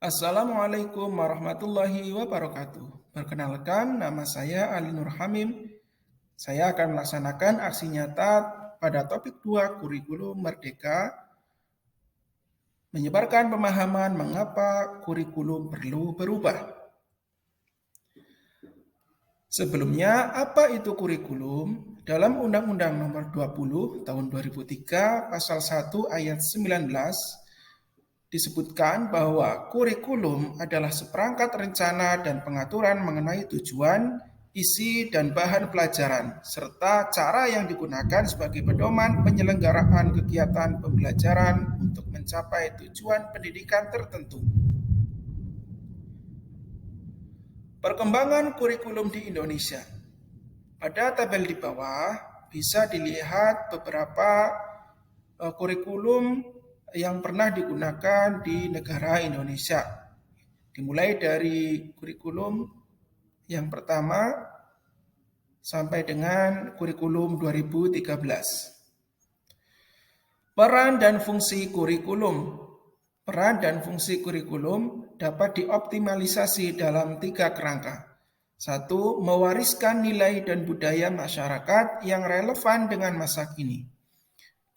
Assalamualaikum warahmatullahi wabarakatuh. Perkenalkan, nama saya Ali Nur Hamim. Saya akan melaksanakan aksi nyata pada topik 2 kurikulum merdeka, menyebarkan pemahaman mengapa kurikulum perlu berubah. Sebelumnya, apa itu kurikulum? Dalam Undang-Undang Nomor 20 Tahun 2003 Pasal 1 Ayat 19 disebutkan bahwa kurikulum adalah seperangkat rencana dan pengaturan mengenai tujuan, isi, dan bahan pelajaran, serta cara yang digunakan sebagai pedoman penyelenggaraan kegiatan pembelajaran untuk mencapai tujuan pendidikan tertentu. Perkembangan kurikulum di Indonesia. Pada tabel di bawah bisa dilihat beberapa kurikulum yang pernah digunakan di negara Indonesia. Dimulai dari kurikulum yang pertama sampai dengan kurikulum 2013. Peran dan fungsi kurikulum. Peran dan fungsi kurikulum dapat dioptimalisasi dalam 3 kerangka. 1. Mewariskan nilai dan budaya masyarakat yang relevan dengan masa kini.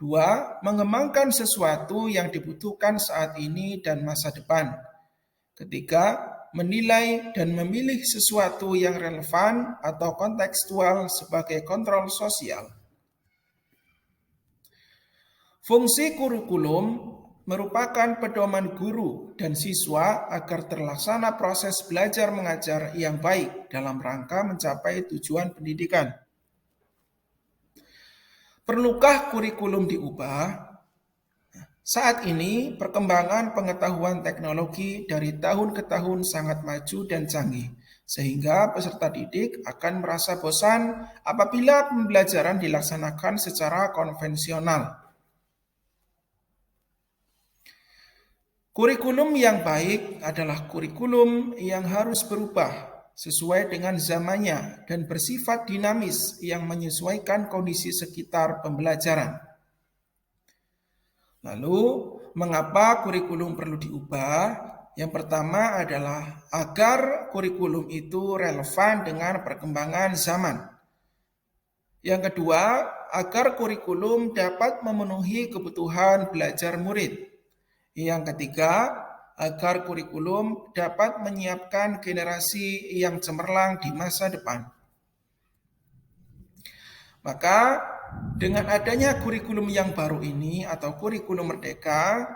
2. Mengembangkan sesuatu yang dibutuhkan saat ini dan masa depan. Ketiga, menilai dan memilih sesuatu yang relevan atau kontekstual sebagai kontrol sosial. Fungsi kurikulum merupakan pedoman guru dan siswa agar terlaksana proses belajar mengajar yang baik dalam rangka mencapai tujuan pendidikan. Perlukah kurikulum diubah? Saat ini, perkembangan pengetahuan teknologi dari tahun ke tahun sangat maju dan canggih, sehingga peserta didik akan merasa bosan apabila pembelajaran dilaksanakan secara konvensional. Kurikulum yang baik adalah kurikulum yang harus berubah sesuai dengan zamannya dan bersifat dinamis yang menyesuaikan kondisi sekitar pembelajaran. Lalu, mengapa kurikulum perlu diubah? Yang pertama adalah agar kurikulum itu relevan dengan perkembangan zaman. Yang kedua, agar kurikulum dapat memenuhi kebutuhan belajar murid. Yang ketiga, agar kurikulum dapat menyiapkan generasi yang cemerlang di masa depan. Maka dengan adanya kurikulum yang baru ini atau kurikulum merdeka,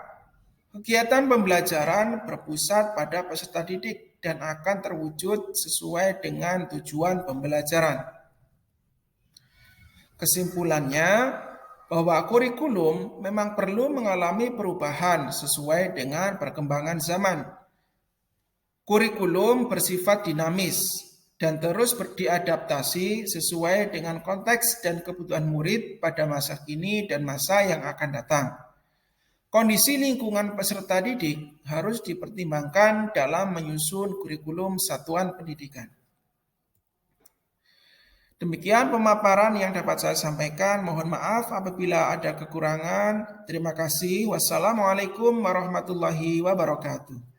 kegiatan pembelajaran berpusat pada peserta didik dan akan terwujud sesuai dengan tujuan pembelajaran. Kesimpulannya, bahwa kurikulum memang perlu mengalami perubahan sesuai dengan perkembangan zaman. Kurikulum bersifat dinamis dan terus diadaptasi sesuai dengan konteks dan kebutuhan murid pada masa kini dan masa yang akan datang. Kondisi lingkungan peserta didik harus dipertimbangkan dalam menyusun kurikulum satuan pendidikan. Demikian pemaparan yang dapat saya sampaikan. Mohon maaf apabila ada kekurangan. Terima kasih. Wassalamualaikum warahmatullahi wabarakatuh.